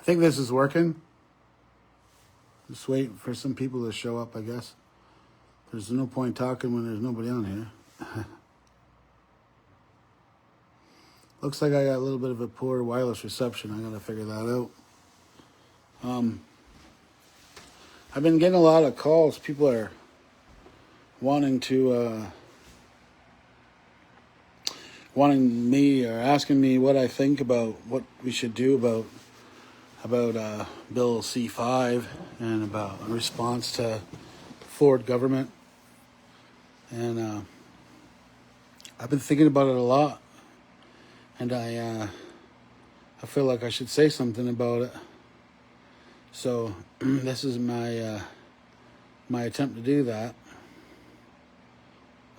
think this is working. Just wait for some people to show up, I guess. There's no point talking when there's nobody on here. Looks like I got a little bit of a poor wireless reception. I gotta figure that out. I've been getting a lot of calls. People are wanting me or asking me what I think about what we should do about Bill C5 and about a response to Ford government. And I've been thinking about it a lot, and I feel like I should say something about it. So this is my attempt to do that.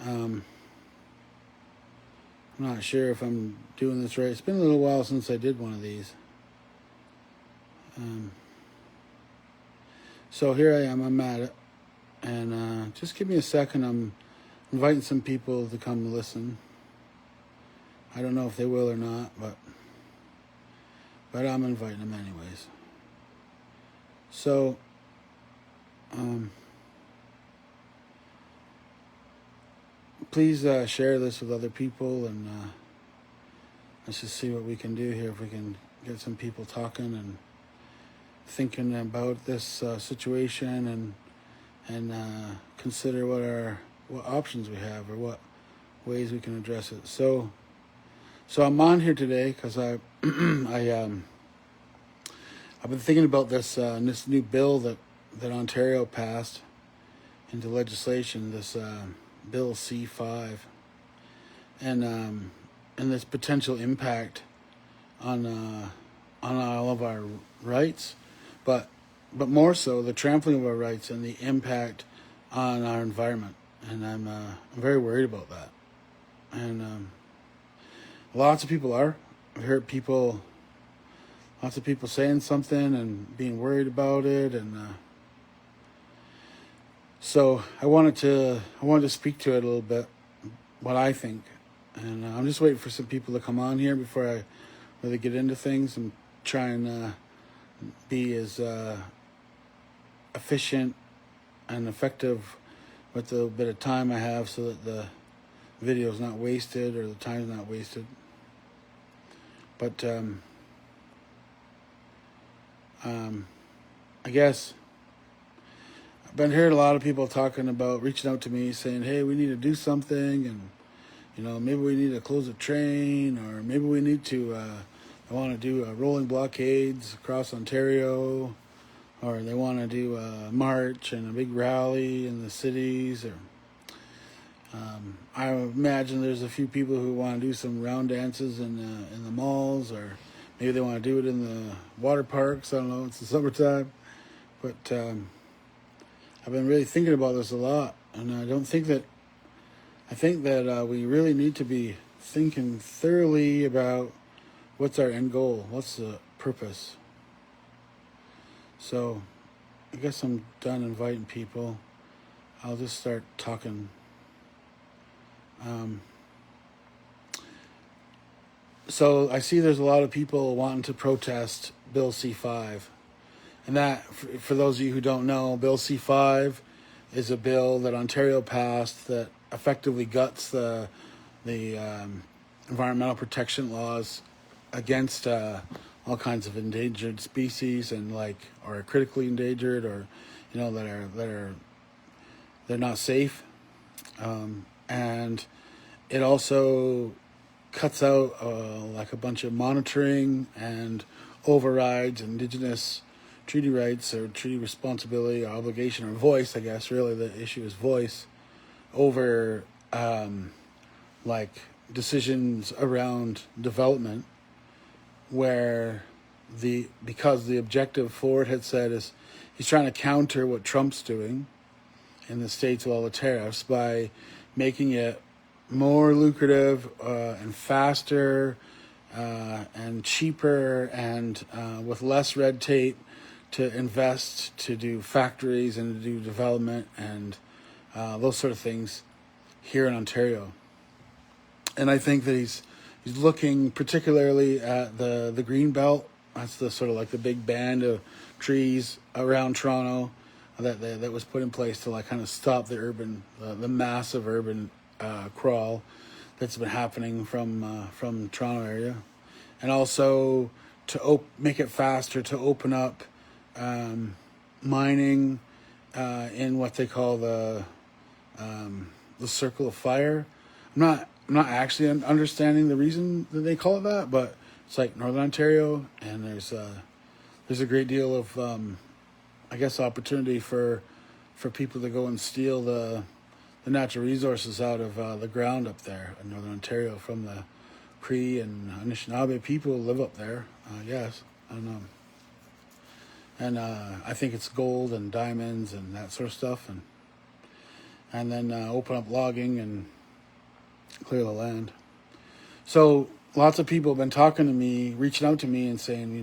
I'm not sure if I'm doing this right. It's been a little while since I did one of these. So here I am. I'm at it. And just give me a second. I'm inviting some people to come listen. I don't know if they will or not, but I'm inviting them anyways. So, please share this with other people, and let's just see what we can do here. If we can get some people talking and thinking about this situation, and consider what options we have or what ways we can address it. So I'm on here today because I've been thinking about this new bill that Ontario passed into legislation, this Bill C5, and this potential impact on all of our rights, but more so the trampling of our rights and the impact on our environment. And I'm very worried about that. And lots of people are. I've heard lots of people saying something and being worried about it, and so I wanted to speak to it a little bit, what I think, and I'm just waiting for some people to come on here before I really get into things and try and be as efficient and effective with the bit of time I have, so that the video is not wasted or the time is not wasted. But I guess I've been hearing a lot of people talking about reaching out to me saying, hey, we need to do something, and maybe we need to close a train, or maybe we need to they want to do rolling blockades across Ontario, or they want to do a march and a big rally in the cities, or I imagine there's a few people who want to do some round dances in the malls, or maybe they want to do it in the water parks. I don't know. It's the summertime, but I've been really thinking about this a lot, and I think that we really need to be thinking thoroughly about what's our end goal, what's the purpose. So I guess I'm done inviting people. I'll just start talking. So I see there's a lot of people wanting to protest Bill C5. And that, for those of you who don't know, Bill C5 is a bill that Ontario passed that effectively guts the environmental protection laws against all kinds of endangered species, and or critically endangered, or they're not safe, and it also cuts out a bunch of monitoring and overrides Indigenous treaty rights or treaty responsibility or obligation or voice. I guess really the issue is voice over decisions around development, where because the objective Ford had said is he's trying to counter what Trump's doing in the States with all the tariffs by making it more lucrative and faster and cheaper and with less red tape to invest, to do factories and to do development and those sort of things here in Ontario. And I think that he's looking particularly at the green belt That's the sort of like the big band of trees around Toronto that was put in place to like kind of stop the massive urban crawl that's been happening from Toronto area, and also to make it faster to open up mining in what they call the Circle of Fire. I'm not actually understanding the reason that they call it that, but it's like Northern Ontario, and there's a great deal of I guess opportunity for people to go and steal the natural resources out of the ground up there in Northern Ontario from the Cree and Anishinaabe people who live up there. Yes, and I think it's gold and diamonds and that sort of stuff, and then open up logging and clear the land. So lots of people have been talking to me, reaching out to me and saying,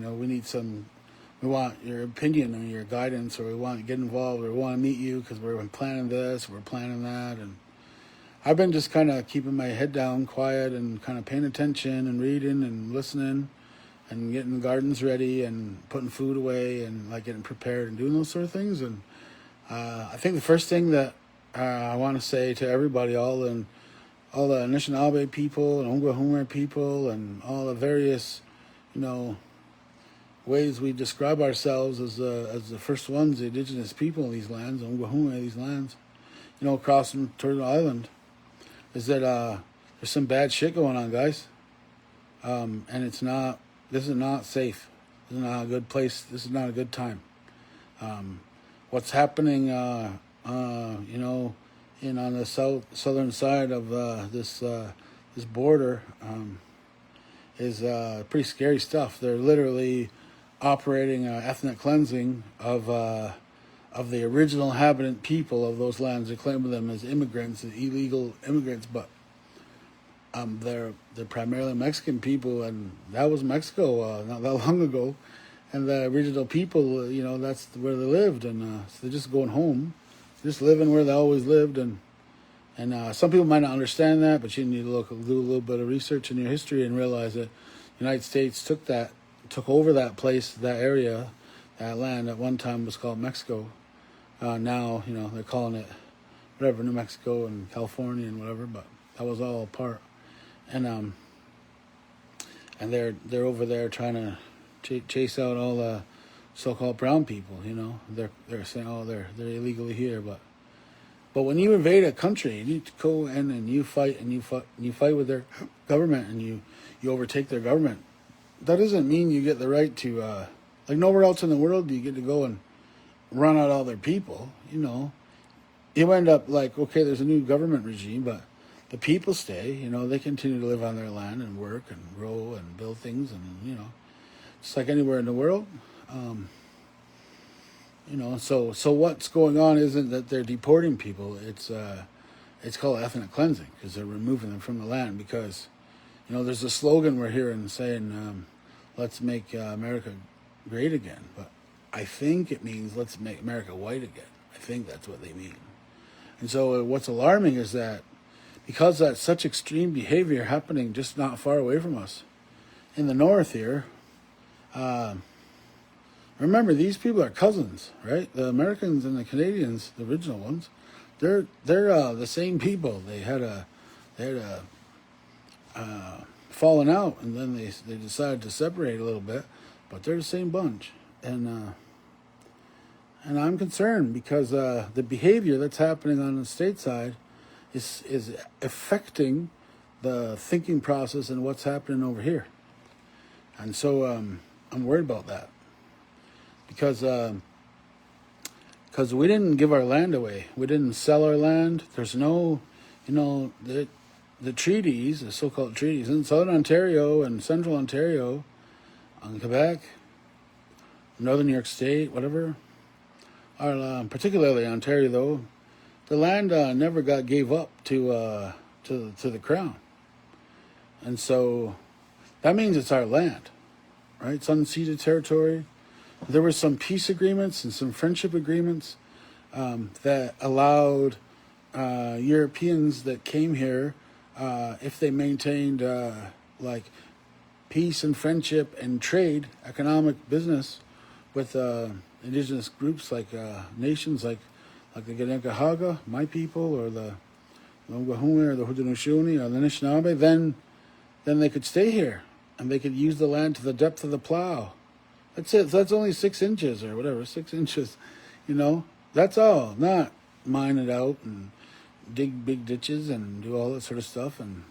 we want your opinion or your guidance, or we want to get involved, or we want to meet you because we're planning this, we're planning that. And I've been just kind of keeping my head down, quiet, and kind of paying attention and reading and listening and getting the gardens ready and putting food away and like getting prepared and doing those sort of things. And I think the first thing that I want to say to everybody, all the Anishinaabe people and Ongwahumere people and all the various, ways we describe ourselves as the first ones, the indigenous people in these lands, Ongwahumere, these lands, across from Turtle Island, is that there's some bad shit going on, guys. And this is not safe. This is not a good place. This is not a good time. What's happening, in on the southern side of this border is pretty scary stuff. They're literally operating ethnic cleansing of the original inhabitant people of those lands. They claim them as immigrants, as illegal immigrants, but they're primarily Mexican people, and that was Mexico not that long ago. And the original people, that's where they lived, and so they're just going home, just living where they always lived. And some people might not understand that, but you need to do a little bit of research in your history and realize that the United States took over that place, that area, that land at one time was called Mexico. Now, they're calling it whatever, New Mexico and California and whatever, but that was all a part. And they're over there trying to chase out all the so-called brown people. They're saying, they're illegally here, but when you invade a country, you need to go in and you fight with their government, and you overtake their government. That doesn't mean you get the right to like nowhere else in the world do you get to go and run out all their people. You end up like, okay, there's a new government regime, but the people stay. They continue to live on their land and work and grow and build things, and just like anywhere in the world. So what's going on isn't that they're deporting people. It's called ethnic cleansing, because they're removing them from the land. Because, there's a slogan we're hearing saying, let's make America great again. But I think it means let's make America white again. I think that's what they mean. And so what's alarming is that because that's such extreme behavior happening just not far away from us, in the north here, remember, these people are cousins, right? The Americans and the Canadians, the original ones, they're the same people. They had a fallen out, and then they decided to separate a little bit, but they're the same bunch. And I'm concerned because the behavior that's happening on the state side is affecting the thinking process and what's happening over here. And so I'm worried about that. Because we didn't give our land away. We didn't sell our land. There's no, the treaties, the so-called treaties in Southern Ontario and Central Ontario, on Quebec, Northern New York State, whatever, or particularly Ontario, though, the land never gave up to the Crown. And so that means it's our land, right? It's unceded territory. There were some peace agreements and some friendship agreements that allowed Europeans that came here, if they maintained peace and friendship and trade, economic business with indigenous groups like nations like the Kanenhariyo, my people, or the Longahume or the Haudenosaunee or the Anishinaabe, then they could stay here and they could use the land to the depth of the plow. That's it. That's only 6 inches or whatever, 6 inches, That's all. Not mine it out and dig big ditches and do all that sort of stuff. And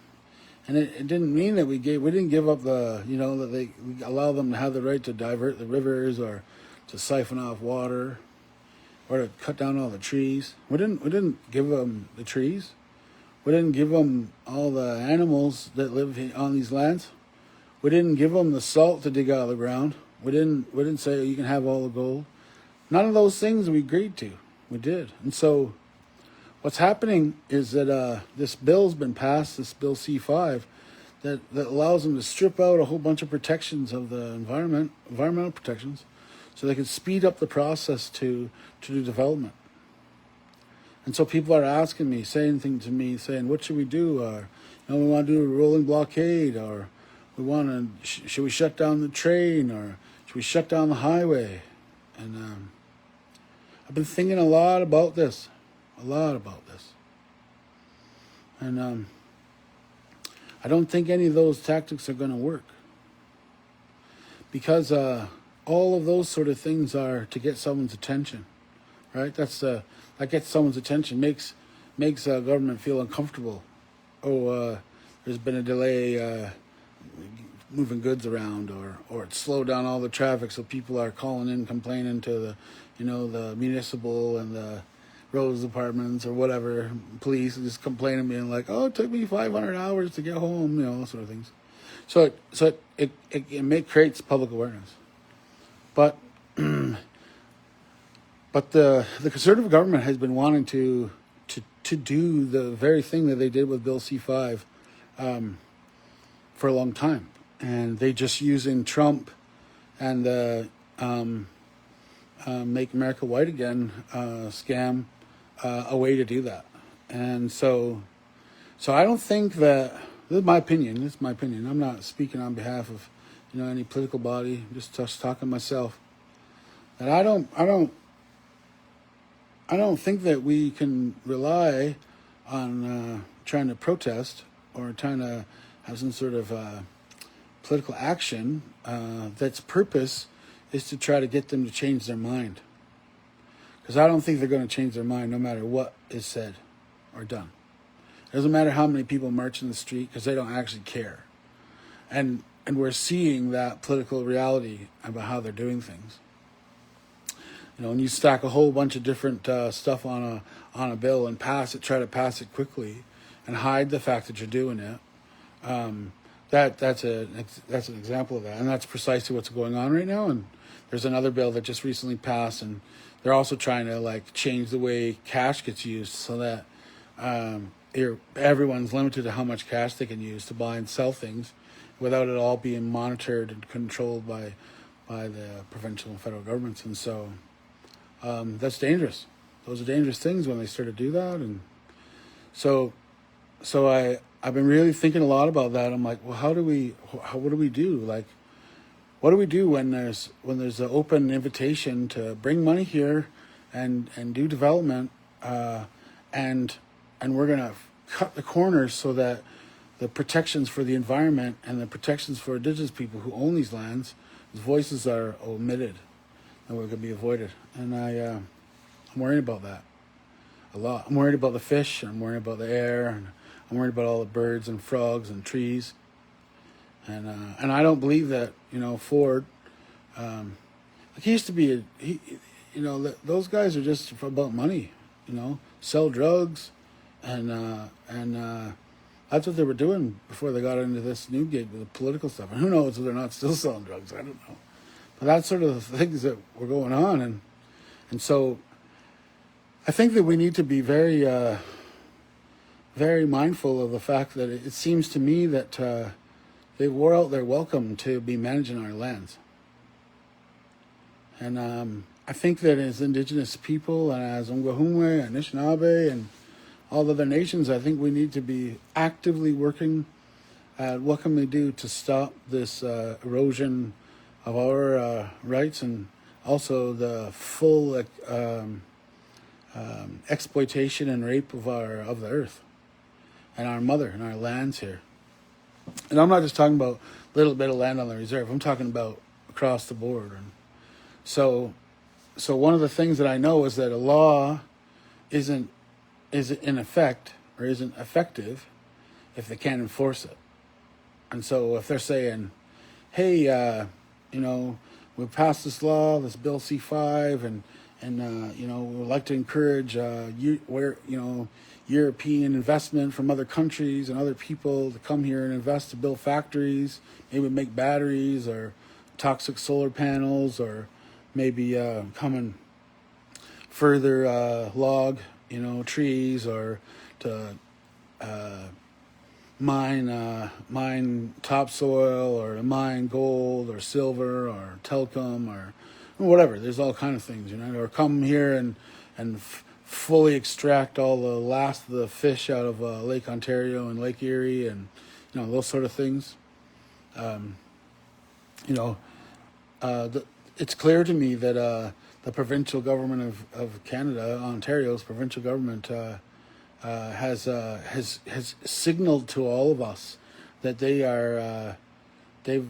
it didn't mean that we didn't give up that we allow them to have the right to divert the rivers or to siphon off water or to cut down all the trees. We didn't give them the trees. We didn't give them all the animals that live on these lands. We didn't give them the salt to dig out of the ground. We didn't say, oh, you can have all the gold. None of those things we agreed to. We did. And so what's happening is that this bill's been passed, this Bill C5, that allows them to strip out a whole bunch of protections of the environmental protections, so they can speed up the process to do development. And so people are asking me, saying, what should we do? We want to do a rolling blockade, or should we shut down the train, or should we shut down the highway? And I've been thinking a lot about this. And I don't think any of those tactics are going to work. Because all of those sort of things are to get someone's attention, right? That gets someone's attention, makes government feel uncomfortable. There's been a delay moving goods around, or it slowed down all the traffic, so people are calling in, complaining to the municipal and the roads departments or whatever, police, just complaining, being like, oh, it took me 500 hours to get home, those sort of things. So it creates public awareness. But the Conservative government has been wanting to do the very thing that they did with Bill C5 for a long time. And they just using Trump and the Make America White Again scam a way to do that. And so I don't think that, this is my opinion. I'm not speaking on behalf of any political body. I'm just talking myself. That I don't think that we can rely on trying to protest or trying to have some sort of political action that's purpose is to try to get them to change their mind. Because I don't think they're going to change their mind no matter what is said or done. It doesn't matter how many people march in the street, because they don't actually care. And we're seeing that political reality about how they're doing things. When you stack a whole bunch of different stuff on a bill and try to pass it quickly, and hide the fact that you're doing it, that's an example of that, and that's precisely what's going on right now. And there's another bill that just recently passed, and they're also trying to change the way cash gets used, so that everyone's limited to how much cash they can use to buy and sell things, without it all being monitored and controlled by the provincial and federal governments. And so that's dangerous. Those are dangerous things when they start to do that. And so I've been really thinking a lot about that. I'm like, well, what do we do? What do we do when there's an open invitation to bring money here and do development, and we're gonna cut the corners so that the protections for the environment and the protections for Indigenous people who own these lands, whose voices are omitted, and we're gonna be avoided. And I'm worried about that a lot. I'm worried about the fish, and I'm worried about the air, and I'm worried about all the birds and frogs and trees. And I don't believe that Ford, he used to be those guys are just about money, sell drugs, and that's what they were doing before they got into this new gig with the political stuff. And who knows if they're not still selling drugs? I don't know. But that's sort of the things that were going on, and so I think that we need to be very very mindful of the fact that it seems to me that they wore out their welcome to be managing our lands. And I think that as Indigenous people and as Ongahume, Anishinaabe, and all other nations, I think we need to be actively working What can we do to stop this erosion of our rights, and also the full exploitation and rape of the earth and our mother and our lands here? And I'm not just talking about a little bit of land on the reserve. I'm talking about across the board. And so one of the things that I know is that a law isn't in effect or isn't effective if they can't enforce it. And so if they're saying, hey, we passed this law, this Bill C5, and we would like to encourage European investment from other countries and other people to come here and invest to build factories, maybe make batteries or toxic solar panels, or maybe come and further log, trees, or to mine topsoil, or mine gold or silver or telecom or whatever. There's all kind of things, or come here and fully extract all the last of the fish out of Lake Ontario and Lake Erie, and those sort of things. It's clear to me that the provincial government of Canada, Ontario's provincial government, has signaled to all of us that they are they've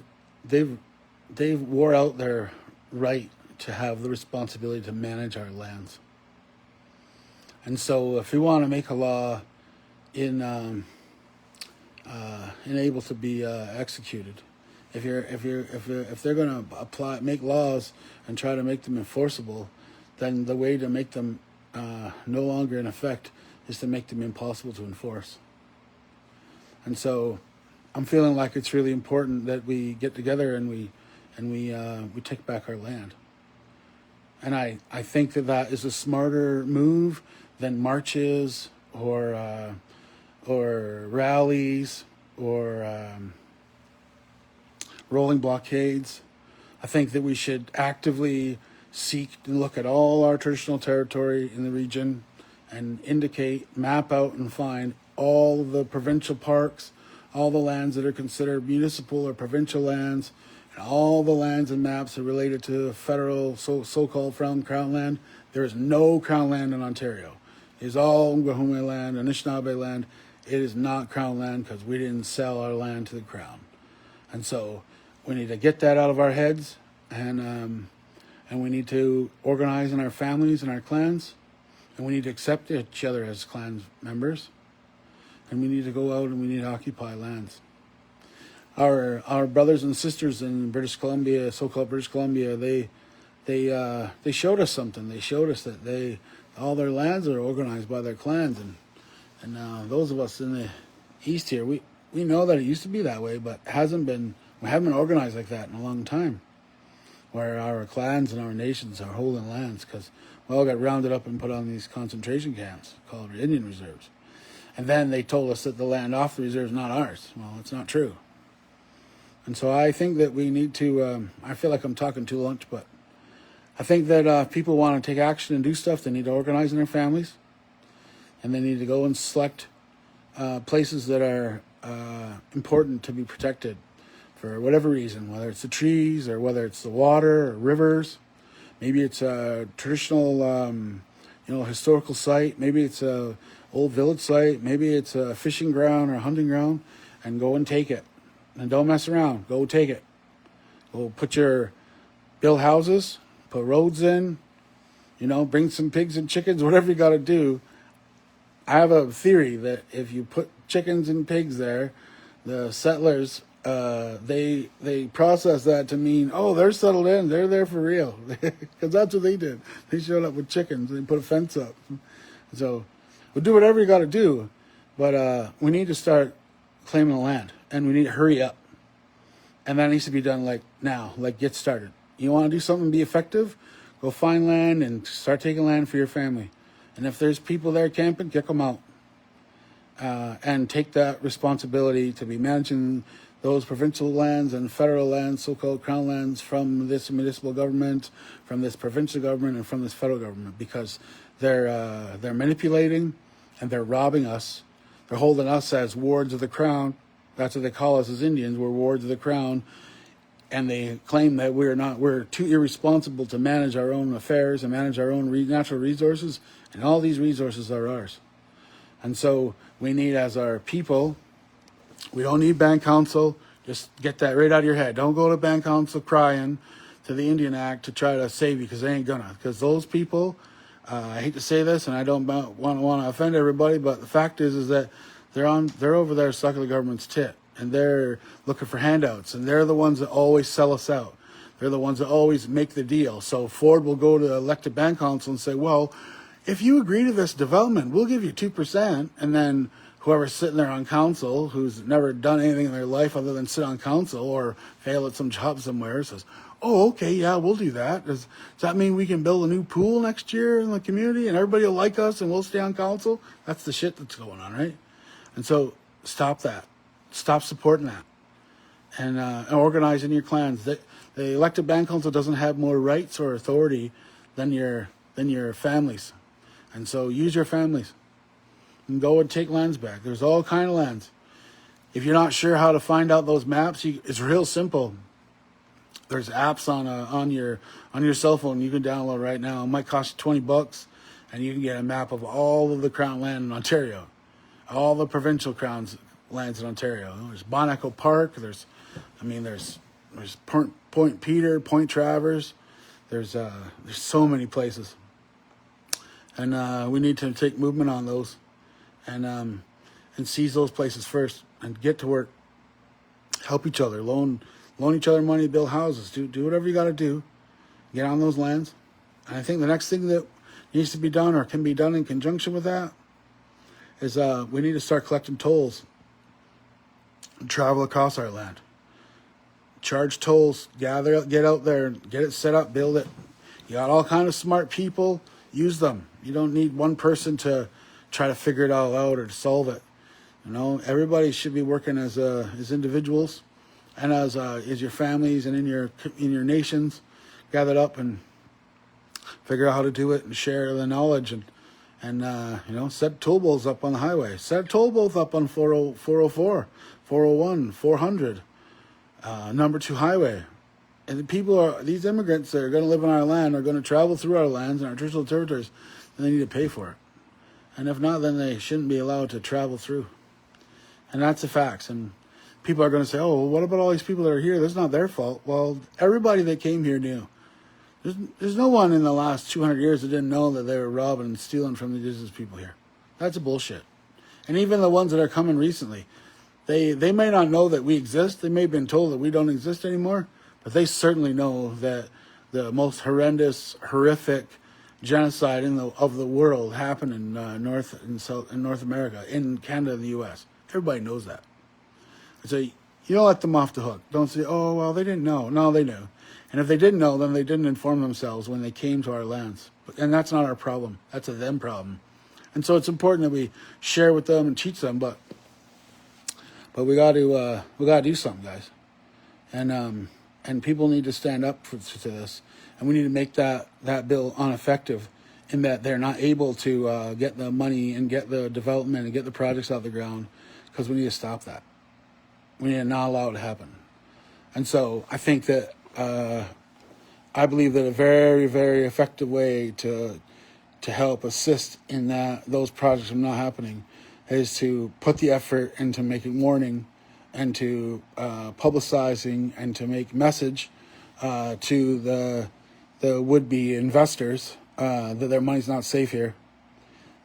wore out their right to have the responsibility to manage our lands. And so, if we want to make a law able to be executed, if they're going to make laws and try to make them enforceable, then the way to make them no longer in effect is to make them impossible to enforce. And so, I'm feeling like it's really important that we get together and we take back our land. And I think that is a smarter move than marches or rallies or rolling blockades. I think that we should actively seek to look at all our traditional territory in the region and map out and find all the provincial parks, all the lands that are considered municipal or provincial lands, and all the lands and maps are related to federal so-called crown land. There is no crown land in Ontario. It is all Ngahumeh land, Anishinaabe land. It is not crown land because we didn't sell our land to the crown. And so we need to get that out of our heads, and we need to organize in our families and our clans, and we need to accept each other as clan members, and we need to go out and we need to occupy lands. Our brothers and sisters in British Columbia, so-called British Columbia, they showed us something. They showed us that all their lands are organized by their clans, and those of us in the east here, we know that it used to be that way, but we haven't been organized like that in a long time, where our clans and our nations are holding lands, because we all got rounded up and put on these concentration camps called Indian reserves. And then they told us that the land off the reserve is not ours. Well, it's not true. And so I think that we need to, I feel like I'm talking too much, but I think that if people want to take action and do stuff, they need to organize in their families, and they need to go and select places that are important to be protected for whatever reason, whether it's the trees or whether it's the water or rivers. Maybe it's a traditional, historical site. Maybe it's a old village site. Maybe it's a fishing ground or a hunting ground, and go and take it. And don't mess around. Go take it. Go build houses, put roads in, bring some pigs and chickens, whatever you got to do. I have a theory that if you put chickens and pigs there, the settlers, they process that to mean, oh, they're settled in. They're there for real. Because that's what they did. They showed up with chickens. They put a fence up. So we'll do whatever you got to do. But we need to start claiming the land. And we need to hurry up. And that needs to be done now. Get started. You want to do something and be effective? Go find land and start taking land for your family. And if there's people there camping, kick them out. And take that responsibility to be managing those provincial lands and federal lands, so-called crown lands, from this municipal government, from this provincial government, and from this federal government, because they're manipulating and they're robbing us. They're holding us as wards of the crown, That's what they call us as Indians. We're wards of the crown, and they claim that we're too irresponsible to manage our own affairs and manage our own natural resources, and all these resources are ours. And so we need, as our people, we don't need band council. Just get that right out of your head. Don't go to band council crying to the Indian Act to try to save you, because they ain't gonna. Because those people, I hate to say this, and I don't want to offend everybody, but the fact is that they're over there sucking the government's tit, and they're looking for handouts, and they're the ones that always sell us out. They're the ones that always make the deal. So Ford will go to elected band council and say, well, if you agree to this development, we'll give you 2%. And then whoever's sitting there on council, who's never done anything in their life other than sit on council or fail at some job somewhere, says, oh, okay, yeah, we'll do that. Does that mean we can build a new pool next year in the community and everybody will like us and we'll stay on council? That's the shit that's going on, right? And so stop that. Stop supporting that. And organize in your clans. The elected band council doesn't have more rights or authority than your families. And so use your families and go and take lands back. There's all kind of lands. If you're not sure how to find out those maps, it's real simple. There's apps on your cell phone you can download right now. It might cost you $20, and you can get a map of all of the crown land in Ontario, all the provincial crowns lands in Ontario. There's Bonaco Park. There's Point Peter, Point Travers. There's so many places. And we need to take movement on those, and seize those places first, and get to work. Help each other, loan each other money to build houses. Do whatever you got to do. Get on those lands. And I think the next thing that needs to be done, or can be done in conjunction with that, is we need to start collecting tolls and travel across our land. Charge tolls. Get out there, get it set up, build it. You got all kind of smart people. Use them. You don't need one person to try to figure it all out or to solve it. Everybody should be working as individuals, and as your families and in your nations, gathered up and figure out how to do it and share the knowledge and set toll booths up on the highway. Set a toll booth up on 404, 401, 400, number 2 highway. And these immigrants that are going to live on our land are going to travel through our lands and our traditional territories, and they need to pay for it. And if not, then they shouldn't be allowed to travel through. And that's the facts. And people are going to say, oh, well, what about all these people that are here? That's not their fault. Well, everybody that came here knew. There's no one in the last 200 years that didn't know that they were robbing and stealing from the indigenous people here. That's bullshit. And even the ones that are coming recently, they may not know that we exist. They may have been told that we don't exist anymore. But they certainly know that the most horrific genocide of the world happened in North America, in Canada and the U.S. Everybody knows that. So you don't let them off the hook. Don't say, oh, well, they didn't know. No, they knew. And if they didn't know, then they didn't inform themselves when they came to our lands. And that's not our problem. That's a them problem. And so it's important that we share with them and teach them. But we got to do something, guys. And people need to stand up to this, and we need to make that bill ineffective, in that they're not able to get the money and get the development and get the projects out of the ground, because we need to stop that. We need to not allow it to happen. And so I think that I believe that a very, very effective way to help assist in those projects from not happening is to put the effort into making warning, and to publicizing, and to make message to the would-be investors that their money's not safe here.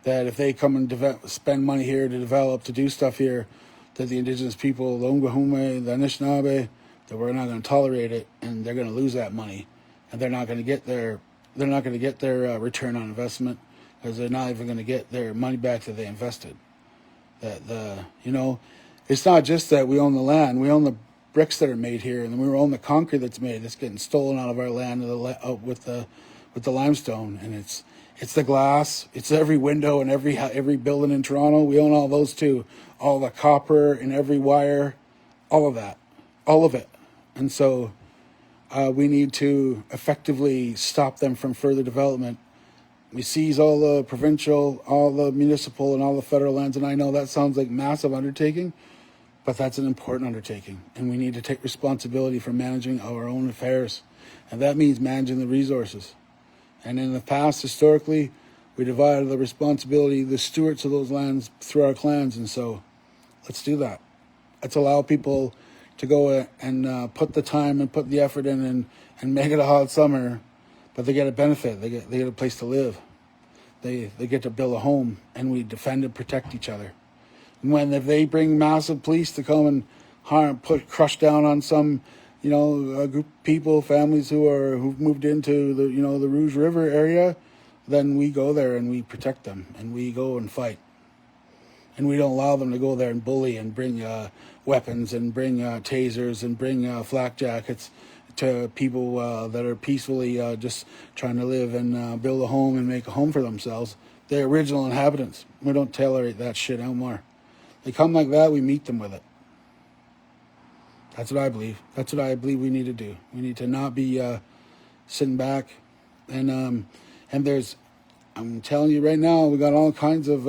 That if they come and spend money here to develop, to do stuff here, that the indigenous people, the Ungahume, the Anishinaabe, that we're not going to tolerate it, and they're going to lose that money, and they're not going to get their return on investment, because they're not even going to get their money back that they invested. It's not just that we own the land. We own the bricks that are made here, and we own the concrete that's made. That's getting stolen out of our land with the limestone, and it's the glass. It's every window and every building in Toronto. We own all those too. All the copper and every wire, all of that, all of it. And so we need to effectively stop them from further development. We seize all the provincial, all the municipal, and all the federal lands, and I know that sounds like a massive undertaking. But that's an important undertaking, and we need to take responsibility for managing our own affairs. And that means managing the resources. And in the past, historically, we divided the responsibility, the stewards of those lands, through our clans. And so let's do that. Let's allow people to go and put the time and put the effort in and make it a hot summer, but they get a benefit. They get a place to live. They get to build a home, and we defend and protect each other. If they bring massive police to come and crush down on some, a group of people, families who've moved into the Rouge River area, then we go there and we protect them and we go and fight. And we don't allow them to go there and bully and bring weapons and bring tasers and bring flak jackets to people that are peacefully just trying to live and build a home and make a home for themselves. The original inhabitants. We don't tolerate that shit anymore. They come like that, we meet them with it. That's what I believe. That's what I believe we need to do. We need to not be sitting back. And I'm telling you right now, we got all kinds of,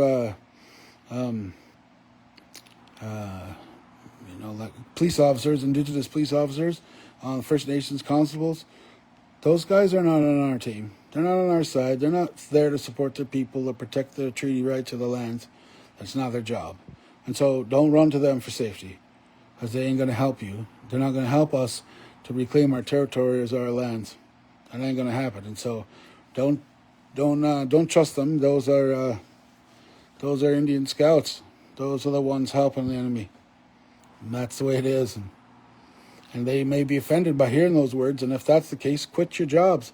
like police officers, Indigenous police officers, First Nations constables. Those guys are not on our team. They're not on our side. They're not there to support their people or protect the treaty rights of the lands. That's not their job. And so don't run to them for safety, because they ain't going to help you. They're not going to help us to reclaim our territory as our lands. That ain't going to happen. And so don't trust them. Those are Indian scouts. Those are the ones helping the enemy. And that's the way it is. And they may be offended by hearing those words. And if that's the case, quit your jobs.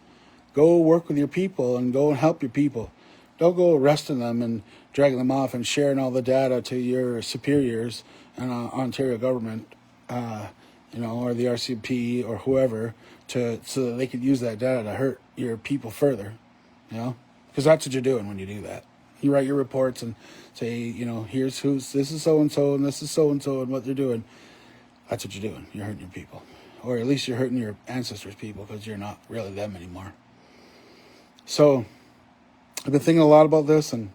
Go work with your people and go and help your people. Don't go arresting them and dragging them off and sharing all the data to your superiors and Ontario government, or the RCMP or whoever, so that they could use that data to hurt your people further, because that's what you're doing when you do that. You write your reports and say, this is so-and-so and this is so-and-so and what they're doing. That's what you're doing. You're hurting your people. Or at least you're hurting your ancestors' people, because you're not really them anymore. So I've been thinking a lot about this, and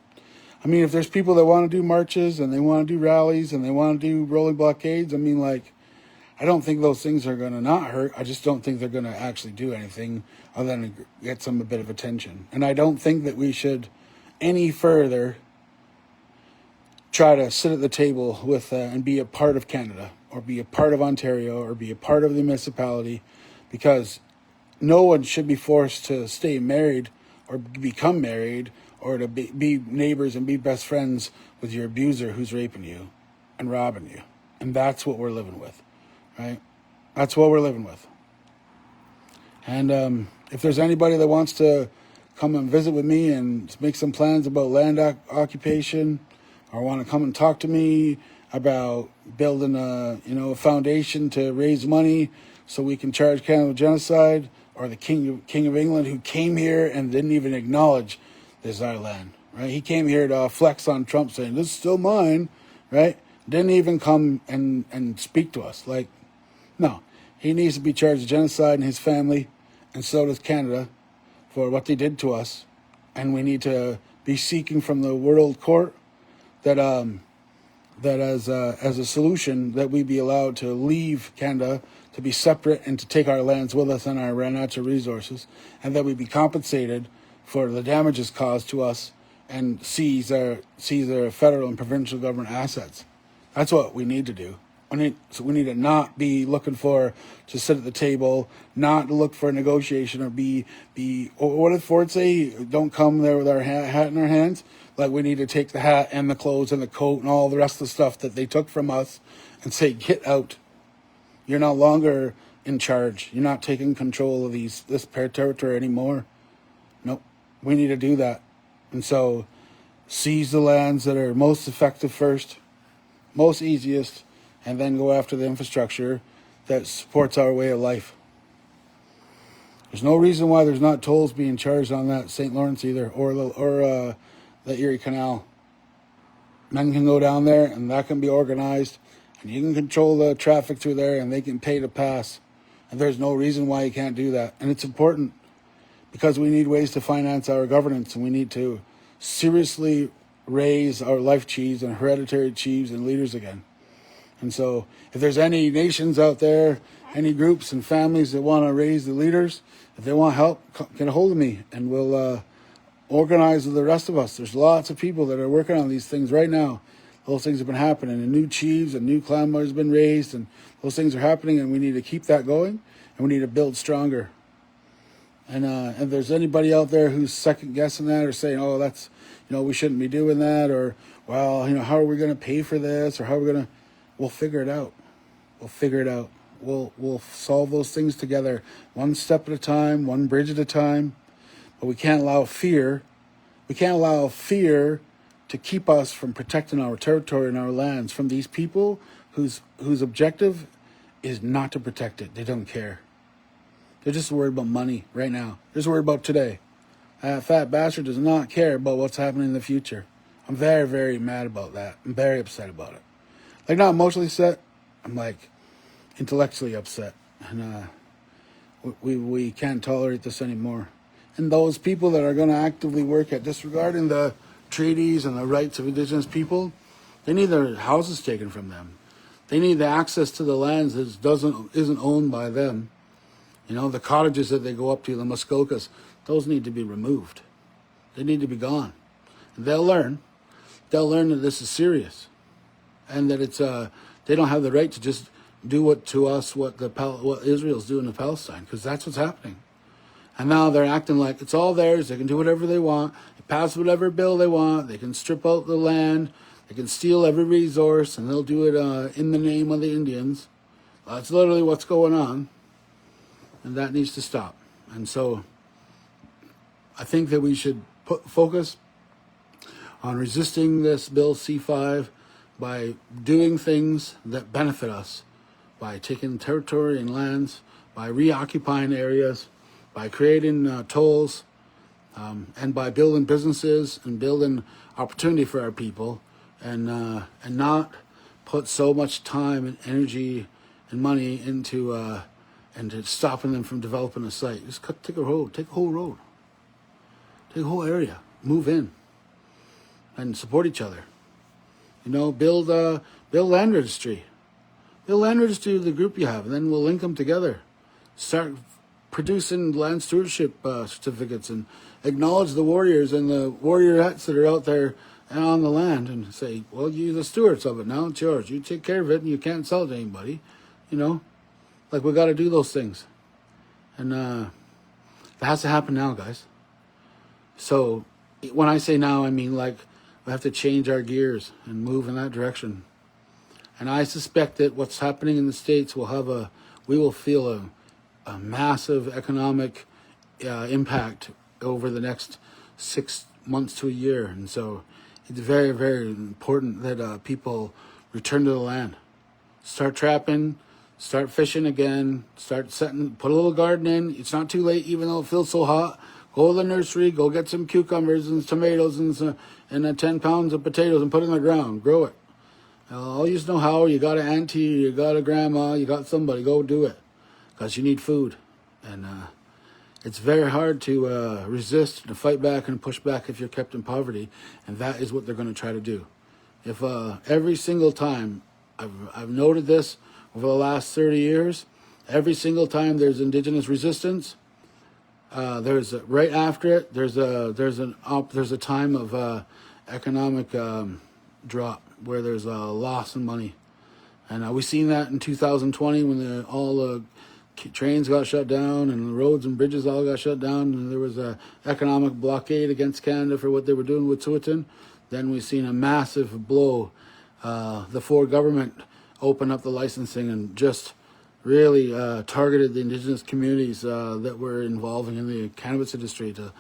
if there's people that want to do marches and they want to do rallies and they want to do rolling blockades, I don't think those things are going to not hurt. I just don't think they're going to actually do anything other than get a bit of attention. And I don't think that we should any further try to sit at the table with and be a part of Canada or be a part of Ontario or be a part of the municipality, because no one should be forced to stay married or become married or to be neighbors and be best friends with your abuser who's raping you and robbing you. And that's what we're living with, right? That's what we're living with. And if there's anybody that wants to come and visit with me and make some plans about land occupation, or want to come and talk to me about building a foundation to raise money so we can charge Canada genocide, or the King of England, who came here and didn't even acknowledge this is our land, right? He came here to flex on Trump, saying, this is still mine, right? Didn't even come and speak to us. No, he needs to be charged with genocide, and his family, and so does Canada, for what they did to us. And we need to be seeking from the World Court that as a solution, that we be allowed to leave Canada, to be separate and to take our lands with us and our natural resources, and that we be compensated for the damages caused to us and seize our federal and provincial government assets. That's what we need to do. We need to not be looking to sit at the table, not to look for a negotiation or or what did Ford say? Don't come there with our hat in our hands. We need to take the hat and the clothes and the coat and all the rest of the stuff that they took from us and say, get out. You're no longer in charge. You're not taking control of this territory anymore. Nope. We need to do that. And so seize the lands that are most effective first, most easiest, and then go after the infrastructure that supports our way of life. There's no reason why there's not tolls being charged on that St. Lawrence either, or the Erie Canal. Men can go down there, and that can be organized, and you can control the traffic through there, and they can pay to pass. And there's no reason why you can't do that. And it's important, because we need ways to finance our governance, and we need to seriously raise our life chiefs and hereditary chiefs and leaders again. And so if there's any nations out there, any groups and families that want to raise the leaders, if they want help, get a hold of me and we'll organize with the rest of us. There's lots of people that are working on these things right now. Those things have been happening, and new chiefs and new clan members have been raised, and those things are happening, and we need to keep that going, and we need to build stronger. And if there's anybody out there who's second guessing that or saying, oh, that's, we shouldn't be doing that, or, well, how are we going to pay for this, or how are we going to, we'll figure it out. We'll figure it out. We'll solve those things together, one step at a time, one bridge at a time. But we can't allow fear. We can't allow fear to keep us from protecting our territory and our lands from these people whose objective is not to protect it. They don't care. They're just worried about money right now. They're just worried about today. That fat bastard does not care about what's happening in the future. I'm very, very mad about that. I'm very upset about it. Like, not emotionally upset. I'm like intellectually upset. And we can't tolerate this anymore. And those people that are going to actively work at disregarding the treaties and the rights of Indigenous people, they need their houses taken from them. They need the access to the lands that isn't owned by them. The cottages that they go up to, the Muskokas, those need to be removed. They need to be gone. And they'll learn that this is serious, and that it's they don't have the right to just do what Israel's doing to Palestine, because that's what's happening. And now they're acting like it's all theirs. They can do whatever they want. They pass whatever bill they want. They can strip out the land. They can steal every resource, and they'll do it in the name of the Indians. That's literally what's going on, and that needs to stop. And so I think that we should focus on resisting this Bill C-5 by doing things that benefit us, by taking territory and lands, by reoccupying areas, by creating tolls, and by building businesses and building opportunity for our people, and not put so much time and energy and money into stopping them from developing a site. Just take a whole road, take a whole area, move in, and support each other. Build land registry. Build land registry with the group you have, and then we'll link them together. Start producing land stewardship certificates, and acknowledge the warriors and the warriorettes that are out there and on the land, and say, well, you're the stewards of it now. It's yours. You take care of it, and you can't sell it to anybody. Like, we got to do those things. And that has to happen now, guys. So when I say now, I mean, like, we have to change our gears and move in that direction. And I suspect that what's happening in the States we will feel a massive economic impact over the next 6 months to a year. And so it's very, very important that people return to the land. Start trapping, start fishing again, put a little garden in. It's not too late, even though it feels so hot. Go to the nursery, go get some cucumbers and tomatoes and 10 pounds of potatoes and put it in the ground. Grow it. All you know how. You got an auntie, you got a grandma, you got somebody. Go do it, because you need food. And it's very hard to resist, to fight back and push back if you're kept in poverty. And that is what they're going to try to do. If every single time, I've noted this over the last 30 years, every single time there's Indigenous resistance, there's right after it, there's a time of economic drop, where there's a loss in money. And we've seen that in 2020 when all the trains got shut down and the roads and bridges all got shut down, and there was a economic blockade against Canada for what they were doing with Wet'suwet'en. Then we've seen a massive blow. The Ford government opened up the licensing and just really targeted the Indigenous communities that were involving in the cannabis industry to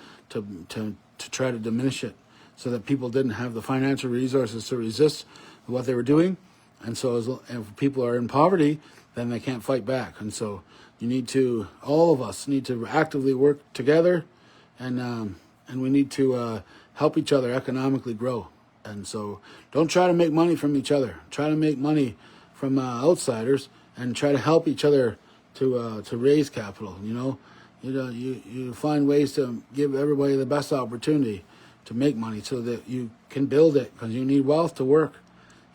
try to diminish it, so that people didn't have the financial resources to resist what they were doing. And so if people are in poverty, then they can't fight back. And so all of us need to actively work together, and we need to help each other economically grow. And so don't try to make money from each other. Try to make money from outsiders, and try to help each other to raise capital. You find ways to give everybody the best opportunity to make money, so that you can build it, because you need wealth to work.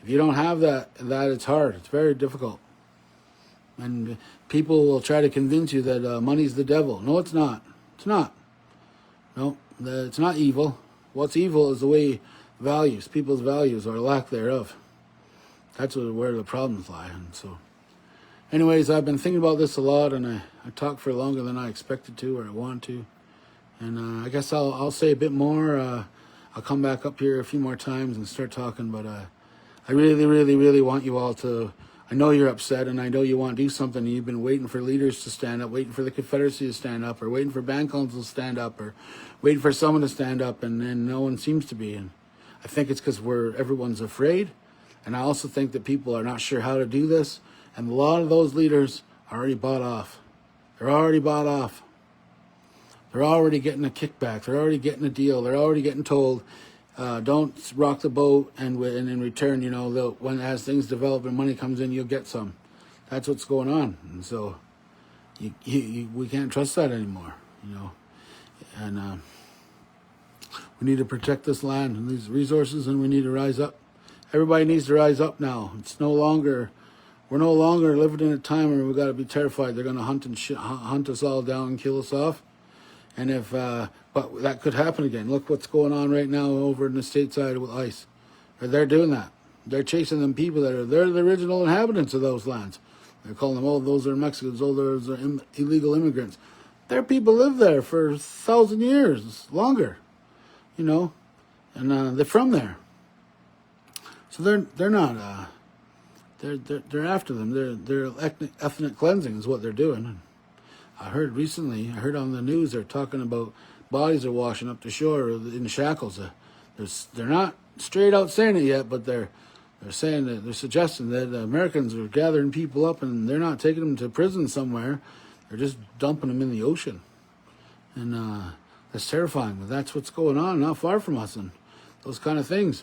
If you don't have that, it's hard. It's very difficult. And people will try to convince you that money's the devil. No, it's not. It's not. No, it's not evil. What's evil is the way values, people's values, or lack thereof. That's where the problems lie. And so, anyways, I've been thinking about this a lot, and I talked for longer than I expected to or I want to. And I guess I'll say a bit more. I'll come back up here a few more times and start talking. But I really, really, really want you all to. I know you're upset, and I know you want to do something. You've been waiting for leaders to stand up, waiting for the Confederacy to stand up, or waiting for band councils to stand up, or waiting for someone to stand up, and no one seems to be. And I think it's because everyone's afraid. And I also think that people are not sure how to do this. And a lot of those leaders are already bought off. They're already bought off. They're already getting a kickback. They're already getting a deal. They're already getting told, don't rock the boat, and in return, as things develop and money comes in, you'll get some. That's what's going on. And so we can't trust that anymore, And we need to protect this land and these resources, and we need to rise up. Everybody needs to rise up now. We're no longer living in a time where we've got to be terrified they're going to hunt us all down and kill us off. And but that could happen again. Look what's going on right now over in the stateside with ICE. They're doing that. They're chasing them people they're the original inhabitants of those lands. They're calling them, those are Mexicans, those are illegal immigrants. Their people live there for 1,000 years, longer, and they're from there. So they're not. They're after them. They're ethnic cleansing is what they're doing. I heard on the news they're talking about bodies are washing up the shore in shackles. They're not straight out saying it yet, but they're saying that they're suggesting that Americans are gathering people up and they're not taking them to prison somewhere. They're just dumping them in the ocean, and that's terrifying. But that's what's going on not far from us, and those kind of things.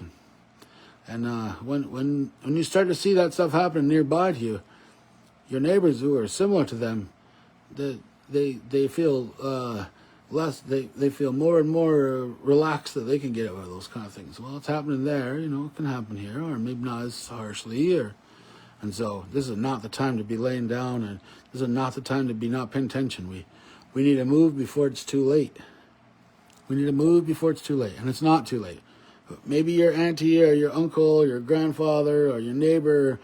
And when you start to see that stuff happen nearby to you, your neighbors who are similar to them, they feel less. They feel more and more relaxed that they can get away with those kind of things. Well, it's happening there, it can happen here, or maybe not as harshly. And so this is not the time to be laying down, and this is not the time to be not paying attention. We need to move before it's too late. We need to move before it's too late, and it's not too late. Maybe your auntie or your uncle, or your grandfather, or your neighbor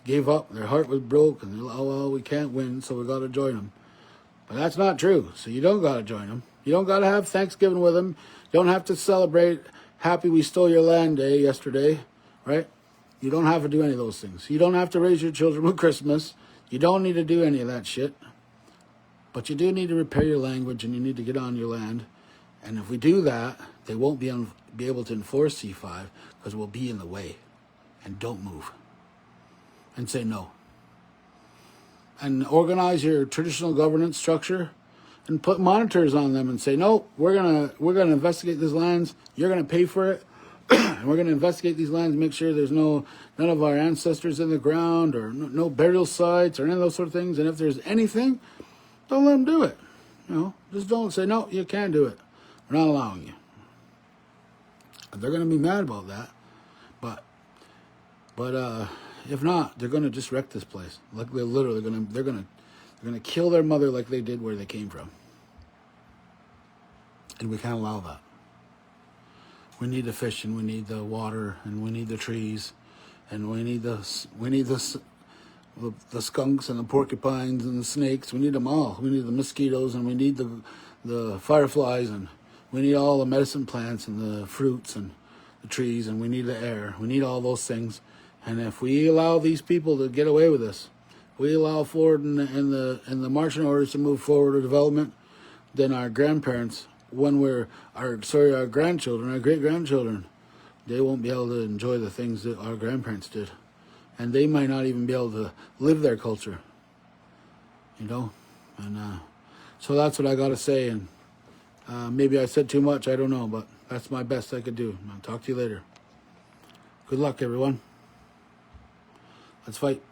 gave up. Their heart was broke, and they're like, we can't win, so we got to join them. But that's not true. So you don't got to join them. You don't got to have Thanksgiving with them. You don't have to celebrate Happy We Stole Your Land Day yesterday, right? You don't have to do any of those things. You don't have to raise your children with Christmas. You don't need to do any of that shit. But you do need to repair your language, and you need to get on your land. And if we do that, they won't be able to enforce C5 because we'll be in the way. And don't move. And say no. And organize your traditional governance structure and put monitors on them and say, no, we're gonna investigate these lands. You're gonna pay for it. And we're gonna investigate these lands, make sure there's none of our ancestors in the ground, or no burial sites, or any of those sort of things. And if there's anything, don't let them do it. Just don't say, no, you can't do it. We're not allowing you. They're going to be mad about that, but if not, they're going to just wreck this place. Like they're going to kill their mother like they did where they came from, and we can't allow that. We need the fish, and we need the water, and we need the trees, and we need the skunks and the porcupines and the snakes. We need them all. We need the mosquitoes, and we need the fireflies, and we need all the medicine plants and the fruits and the trees, and we need the air. We need all those things. And if we allow these people to get away with this, we allow Ford and the marching orders to move forward with development, then our grandparents, our grandchildren, our great-grandchildren, they won't be able to enjoy the things that our grandparents did. And they might not even be able to live their culture. And so that's what I got to say. And maybe I said too much, I don't know, but that's my best I could do. I'll talk to you later. Good luck, everyone. Let's fight.